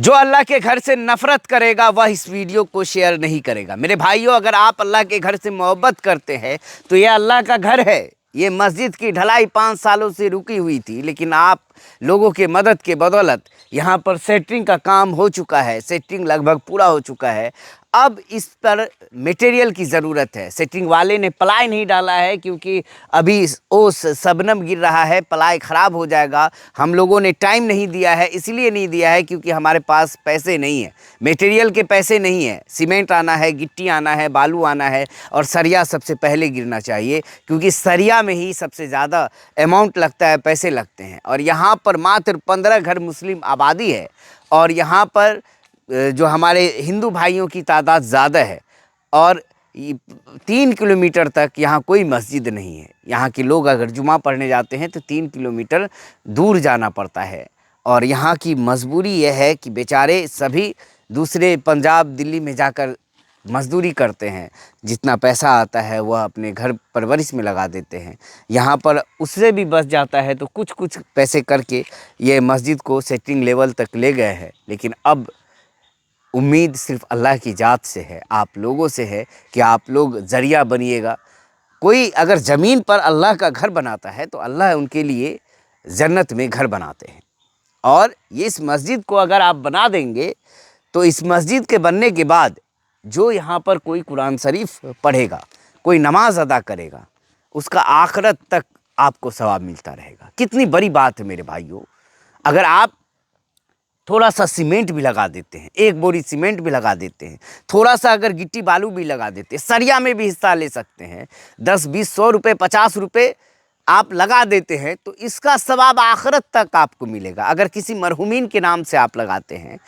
जो अल्लाह के घर से नफरत करेगा वह इस वीडियो को शेयर नहीं करेगा। मेरे भाइयों, अगर आप अल्लाह के घर से मोहब्बत करते हैं तो यह अल्लाह का घर है। ये मस्जिद की ढलाई 5 सालों से रुकी हुई थी, लेकिन आप लोगों के मदद के बदौलत यहाँ पर सेंटरिंग का काम हो चुका है। सेंटरिंग लगभग पूरा हो चुका है। अब इस पर मटेरियल की ज़रूरत है। सेंटरिंग वाले ने प्लाई नहीं डाला है क्योंकि अभी ओस शबनम गिर रहा है, प्लाई ख़राब हो जाएगा। हम लोगों ने टाइम नहीं दिया है, इसलिए नहीं दिया है क्योंकि हमारे पास पैसे नहीं है, मटेरियल के पैसे नहीं है। सीमेंट आना है, गिट्टी आना है, बालू आना है और सरिया सबसे पहले गिरना चाहिए, क्योंकि सरिया में ही सबसे ज़्यादा अमाउंट लगता है, पैसे लगते हैं। और यहाँ पर मात्र 15 घर मुस्लिम आबादी है और यहाँ पर जो हमारे हिंदू भाइयों की तादाद ज़्यादा है और 3 किलोमीटर तक यहाँ कोई मस्जिद नहीं है। यहाँ के लोग अगर जुमा पढ़ने जाते हैं तो 3 किलोमीटर दूर जाना पड़ता है। और यहाँ की मजबूरी यह है कि बेचारे सभी दूसरे पंजाब दिल्ली में जाकर मजदूरी करते हैं। जितना पैसा आता है वह अपने घर परवरिश में लगा देते हैं। यहाँ पर उससे भी बच जाता है तो कुछ कुछ पैसे करके ये मस्जिद को सेटिंग लेवल तक ले गए हैं। लेकिन अब उम्मीद सिर्फ अल्लाह की ज़ात से है, आप लोगों से है कि आप लोग ज़रिया बनिएगा। कोई अगर ज़मीन पर अल्लाह का घर बनाता है तो अल्लाह उनके लिए जन्नत में घर बनाते हैं। और ये इस मस्जिद को अगर आप बना देंगे तो इस मस्जिद के बनने के बाद जो यहाँ पर कोई कुरान शरीफ पढ़ेगा, कोई नमाज अदा करेगा, उसका आखिरत तक आपको सवाब मिलता रहेगा। कितनी बड़ी बात है मेरे भाइयों। अगर आप थोड़ा सा सीमेंट भी लगा देते हैं, 1 बोरी सीमेंट भी लगा देते हैं, थोड़ा सा अगर गिट्टी बालू भी लगा देते हैं, सरिया में भी हिस्सा ले सकते हैं, 10, 20, 100 रुपये, 50 रुपये आप लगा देते हैं तो इसका सवाब आखिरत तक आपको मिलेगा। अगर किसी मरहुमीन के नाम से आप लगाते हैं,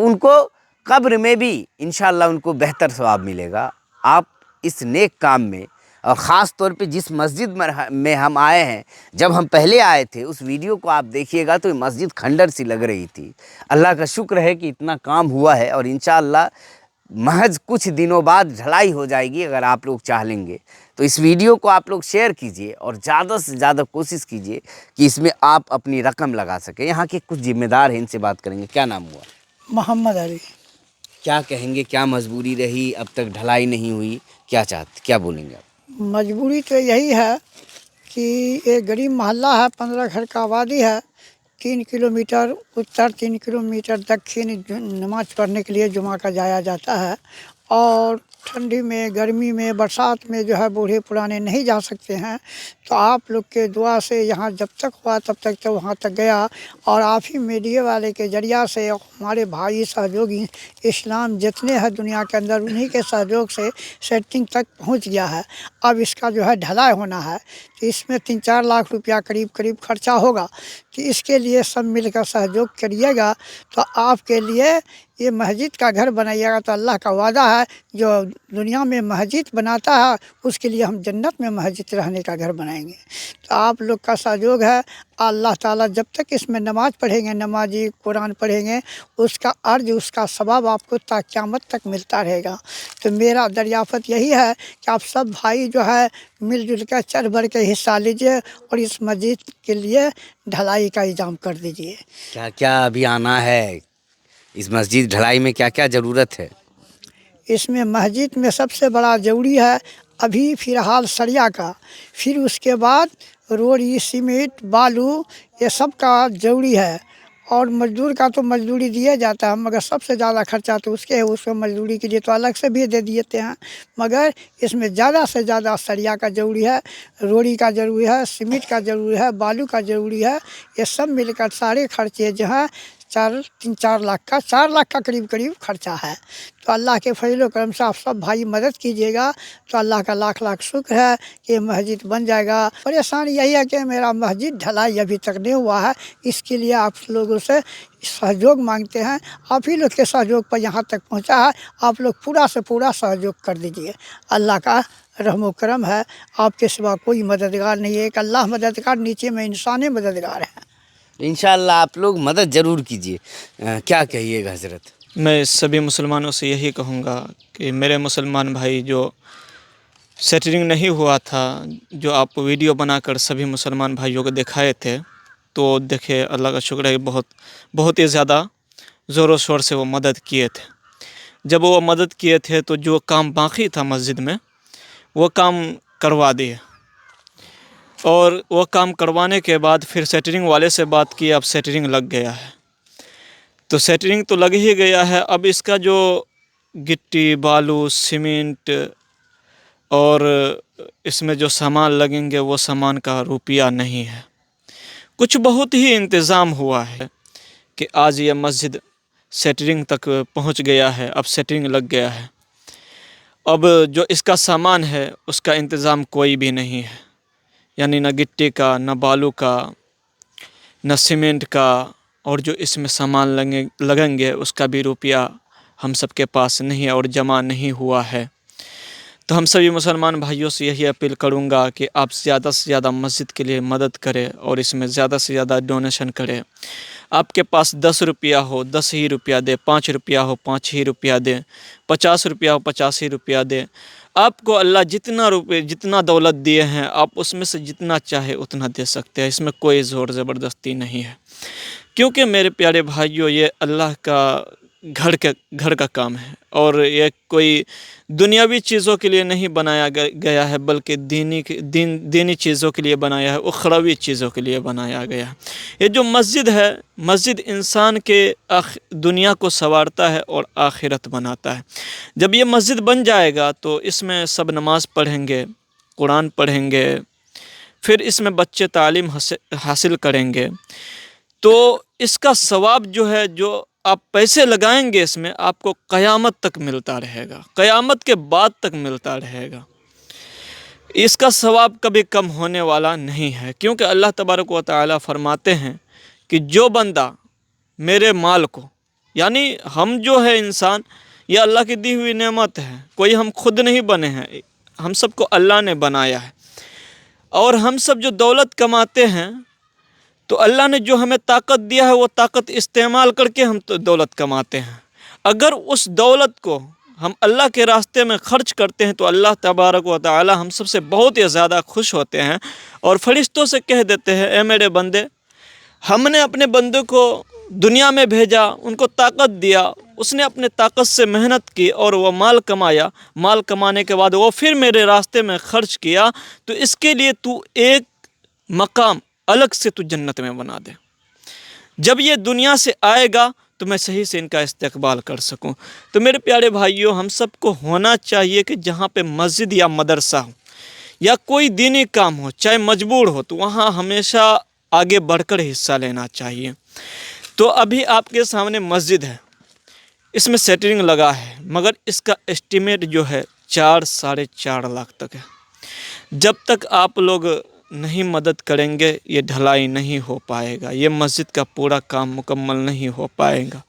उनको कब्र में भी इंशाअल्लाह उनको बेहतर सवाब मिलेगा। आप इस नेक काम में, और ख़ास तौर पे जिस मस्जिद में हम आए हैं, जब हम पहले आए थे उस वीडियो को आप देखिएगा तो मस्जिद खंडर सी लग रही थी। अल्लाह का शुक्र है कि इतना काम हुआ है और इंशाअल्लाह महज कुछ दिनों बाद ढलाई हो जाएगी। अगर आप लोग चाह लेंगे तो इस वीडियो को आप लोग शेयर कीजिए और ज़्यादा से ज़्यादा कोशिश कीजिए कि इसमें आप अपनी रकम लगा सकें। यहाँ के कुछ जिम्मेदार हैं, इनसे बात करेंगे। क्या नाम हुआ? मोहम्मद अली। क्या कहेंगे, क्या मजबूरी रही, अब तक ढलाई नहीं हुई, क्या बोलेंगे आप? मजबूरी तो यही है कि एक गरीब मोहल्ला है, 15 घर का आबादी है, 3 किलोमीटर उत्तर 3 किलोमीटर दक्षिण नमाज पढ़ने के लिए जुमा का जाया जाता है। और ठंडी में, गर्मी में, बरसात में जो है बूढ़े पुराने नहीं जा सकते हैं। तो आप लोग के दुआ से यहाँ जब तक हुआ तब तक तो वहाँ तक गया, और आप ही मीडिया वाले के ज़रिया से हमारे भाई सहयोगी इस्लाम जितने हैं दुनिया के अंदर, उन्हीं के सहयोग से सेटिंग तक पहुँच गया है। अब इसका जो है ढलाई होना है तो इसमें 3-4 लाख रुपया करीब खर्चा होगा। तो इसके लिए सब मिलकर सहयोग करिएगा तो आपके लिए ये मस्जिद का घर बनाइएगा। तो अल्लाह का वादा है, जो दुनिया में मस्जिद बनाता है उसके लिए हम जन्नत में मस्जिद रहने का घर बनाएंगे। तो आप लोग का सहयोग है। अल्लाह ताला जब तक इसमें नमाज पढ़ेंगे, नमाजी कुरान पढ़ेंगे, उसका अर्ज, उसका सवाब आपको ता क़यामत तक मिलता रहेगा। तो मेरा दरियाफ़त यही है कि आप सब भाई जो है मिलजुल कर चढ़ बढ़ के हिस्सा लीजिए और इस मस्जिद के लिए ढलाई का इंतजाम कर दीजिए। क्या क्या अभी आना है इस मस्जिद ढलाई में, क्या क्या ज़रूरत है? इसमें मस्जिद में सबसे बड़ा ज़रूरी है अभी फ़िलहाल सरिया का, फिर उसके बाद रोड़ी, सीमेंट, बालू, ये सब का ज़रूरी है। और मजदूर का तो मजदूरी दिया जाता है, मगर सबसे ज़्यादा खर्चा तो उसके है। उसको मजदूरी के लिए तो अलग से भी दे देते हैं, मगर इसमें ज़्यादा से ज़्यादा सरिया का ज़रूरी है, रोड़ी का ज़रूरी है, सीमेंट का ज़रूरी है, बालू का ज़रूरी है। ये सब मिलकर सारे खर्चे जो हैं 4 लाख का करीब खर्चा है। तो अल्लाह के फजल करम से आप सब भाई मदद कीजिएगा तो अल्लाह का लाख लाख शुक्र है कि मस्जिद बन जाएगा। परेशानी यही है कि मेरा मस्जिद ढलाई अभी तक नहीं हुआ है, इसके लिए आप लोगों से सहयोग मांगते हैं। आप ही लोग के सहयोग पर यहाँ तक पहुँचा है, आप लोग पूरा से पूरा सहयोग कर दीजिए। अल्लाह का रहमो करम है, आपके सिवा कोई मददगार नहीं है। एक अल्लाह मददगार, नीचे में इंसान मददगार है। इंशाअल्लाह आप लोग मदद ज़रूर कीजिए। क्या कहिएगा हज़रत? मैं सभी मुसलमानों से यही कहूँगा कि मेरे मुसलमान भाई, जो सेटरिंग नहीं हुआ था, जो आप वीडियो बनाकर सभी मुसलमान भाइयों को दिखाए थे, तो देखिए अल्लाह का शुक्र है, बहुत ही ज़्यादा ज़ोरों शोर से वो मदद किए थे। जब वो मदद किए थे तो जो काम बाकी था मस्जिद में वो काम करवा दिए, और वो काम करवाने के बाद फिर सेटरिंग वाले से बात की, अब सेटरिंग लग गया है। तो सेटरिंग तो लग ही गया है, अब इसका जो गिट्टी बालू सीमेंट और इसमें जो सामान लगेंगे वो सामान का रुपया नहीं है। कुछ बहुत ही इंतज़ाम हुआ है कि आज ये मस्जिद सेटरिंग तक पहुंच गया है, अब सेटरिंग लग गया है। अब जो इसका सामान है उसका इंतज़ाम कोई भी नहीं है, यानी न गिट्टी का, न बालू का, न सीमेंट का, और जो इसमें सामान लगेंगे उसका भी रुपया हम सब के पास नहीं है और जमा नहीं हुआ है। तो हम सभी मुसलमान भाइयों से यही अपील करूंगा कि आप ज़्यादा से ज़्यादा मस्जिद के लिए मदद करें और इसमें ज़्यादा से ज़्यादा डोनेशन करें। आपके पास 10 रुपया हो 10 ही रुपया दे, 5 रुपया हो 5 ही रुपया दे, 50 रुपया हो 50 ही रुपया दे। आपको अल्लाह जितना दौलत दिए हैं आप उसमें से जितना चाहे उतना दे सकते हैं, इसमें कोई ज़ोर ज़बरदस्ती नहीं है। क्योंकि मेरे प्यारे भाइयों, ये अल्लाह का घर का काम है और ये कोई दुनियावी चीज़ों के लिए नहीं बनाया गया है, बल्कि दीनी चीज़ों के लिए बनाया है, उखरवी चीज़ों के लिए बनाया गया है। ये जो मस्जिद है, मस्जिद इंसान के दुनिया को संवारता है और आखिरत बनाता है। जब ये मस्जिद बन जाएगा तो इसमें सब नमाज़ पढ़ेंगे, कुरान पढ़ेंगे, फिर इसमें बच्चे तालीम हासिल करेंगे। तो इसका सवाब जो है, जो आप पैसे लगाएंगे इसमें, आपको क़यामत तक मिलता रहेगा, क़यामत के बाद तक मिलता रहेगा। इसका सवाब कभी कम होने वाला नहीं है, क्योंकि अल्लाह तबारक व तआला फरमाते हैं कि जो बंदा मेरे माल को, यानी हम जो है इंसान, ये अल्लाह की दी हुई नेमत है, कोई हम खुद नहीं बने हैं, हम सबको अल्लाह ने बनाया है। और हम सब जो दौलत कमाते हैं तो अल्लाह ने जो हमें ताकत दिया है वो ताकत इस्तेमाल करके हम तो दौलत कमाते हैं। अगर उस दौलत को हम अल्लाह के रास्ते में खर्च करते हैं तो अल्लाह तबारक व तआला हम सबसे बहुत ही ज़्यादा खुश होते हैं और फरिश्तों से कह देते हैं, ए मेरे बंदे, हमने अपने बंदे को दुनिया में भेजा, उनको ताकत दिया, उसने अपने ताकत से मेहनत की और वो माल कमाया, माल कमाने के बाद वो फिर मेरे रास्ते में खर्च किया, तो इसके लिए तू एक मकाम अलग से तू जन्नत में बना दे। जब ये दुनिया से आएगा तो मैं सही से इनका इस्तकबाल कर सकूं। तो मेरे प्यारे भाइयों, हम सबको होना चाहिए कि जहाँ पे मस्जिद या मदरसा हो या कोई दीनी काम हो, चाहे मजबूर हो, तो वहाँ हमेशा आगे बढ़कर हिस्सा लेना चाहिए। तो अभी आपके सामने मस्जिद है, इसमें सेटरिंग लगा है, मगर इसका एस्टीमेट जो है 4-4.5 लाख तक है। जब तक आप लोग नहीं मदद करेंगे ये ढलाई नहीं हो पाएगा, ये मस्जिद का पूरा काम मुकम्मल नहीं हो पाएगा।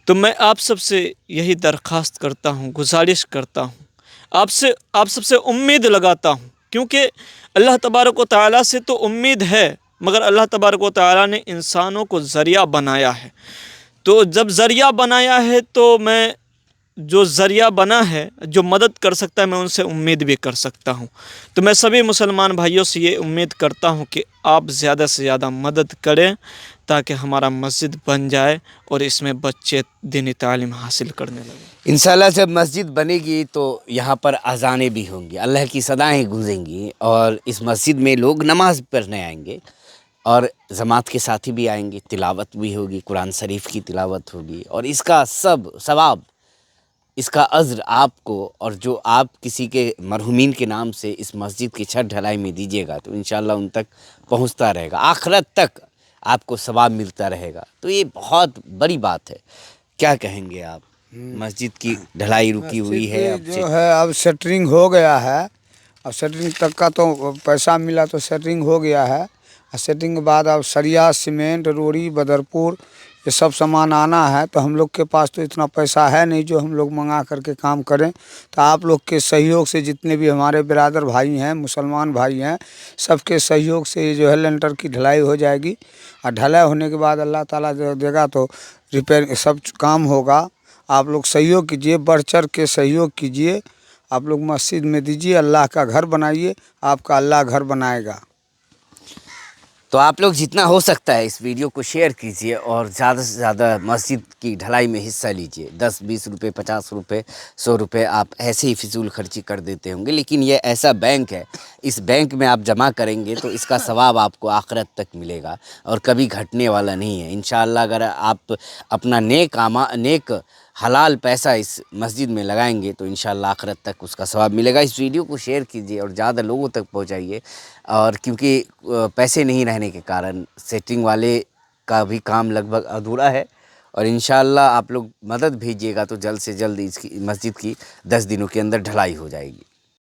तो मैं आप सबसे यही दरख्वास्त करता हूँ, गुजारिश करता हूँ, आप सबसे उम्मीद लगाता हूँ, क्योंकि अल्लाह तबारक व तआला से तो उम्मीद है, मगर अल्लाह तबारक व तआला ने इंसानों को ज़रिया बनाया है। तो जब ज़रिया बनाया है तो मैं जो ज़रिया बना है, जो मदद कर सकता है, मैं उनसे उम्मीद भी कर सकता हूँ। तो मैं सभी मुसलमान भाइयों से ये उम्मीद करता हूँ कि आप ज़्यादा से ज़्यादा मदद करें ताकि हमारा मस्जिद बन जाए और इसमें बच्चे दीनी तालीम हासिल करने लगें। इंशाल्लाह जब मस्जिद बनेगी तो यहाँ पर अज़ानें भी होंगी, अल्लाह की सदाएँ गूंजेंगी और इस मस्जिद में लोग नमाज़ पढ़ने आएंगे और जमात के साथी भी आएंगे, तिलावत भी होगी, कुरान शरीफ की तिलावत होगी और इसका सब सवाब, इसका अज़्र आपको, और जो आप किसी के मरहुमीन के नाम से इस मस्जिद की छत ढलाई में दीजिएगा तो इंशाल्लाह उन तक पहुंचता रहेगा, आखिरत तक आपको सवाब मिलता रहेगा। तो ये बहुत बड़ी बात है। क्या कहेंगे आप? मस्जिद की ढलाई रुकी हुई है, अब जो है अब सेटरिंग हो गया है, अब सेटरिंग तक का तो पैसा मिला तो सेटरिंग हो गया है। सेटिंग के बाद अब सरिया, सीमेंट, रोड़ी, बदरपुर ये सब सामान आना है। तो हम लोग के पास तो इतना पैसा है नहीं जो हम लोग मंगा करके काम करें। तो आप लोग के सहयोग से, जितने भी हमारे बिरादर भाई हैं, मुसलमान भाई हैं, सबके सहयोग से ये जो है लेंटर की ढलाई हो जाएगी। और ढलाई होने के बाद अल्लाह ताला जो देगा तो रिपेयर सब काम होगा। आप लोग सहयोग कीजिए, बढ़ चढ़ के सहयोग कीजिए। आप लोग मस्जिद में दीजिए, अल्लाह का घर बनाइए, आपका अल्लाह घर बनाएगा। तो आप लोग जितना हो सकता है इस वीडियो को शेयर कीजिए और ज़्यादा से ज़्यादा मस्जिद की ढलाई में हिस्सा लीजिए। 10-20 रुपये, 50 रुपये, 100 रुपये आप ऐसे ही फिजूल खर्ची कर देते होंगे, लेकिन ये ऐसा बैंक है, इस बैंक में आप जमा करेंगे तो इसका सवाब आपको आखिरत तक मिलेगा और कभी घटने वाला नहीं है। इंशाअल्लाह अगर आप अपना नेक हलाल पैसा इस मस्जिद में लगाएंगे तो इंशाअल्लाह आखिरत तक उसका सवाब मिलेगा। इस वीडियो को शेयर कीजिए और ज़्यादा लोगों तक पहुंचाइए, और क्योंकि पैसे नहीं रहने के कारण सेटिंग वाले का भी काम लगभग अधूरा है, और इंशाअल्लाह आप लोग मदद भेजिएगा तो जल्द से जल्द इसकी मस्जिद की 10 दिनों के अंदर ढलाई हो जाएगी।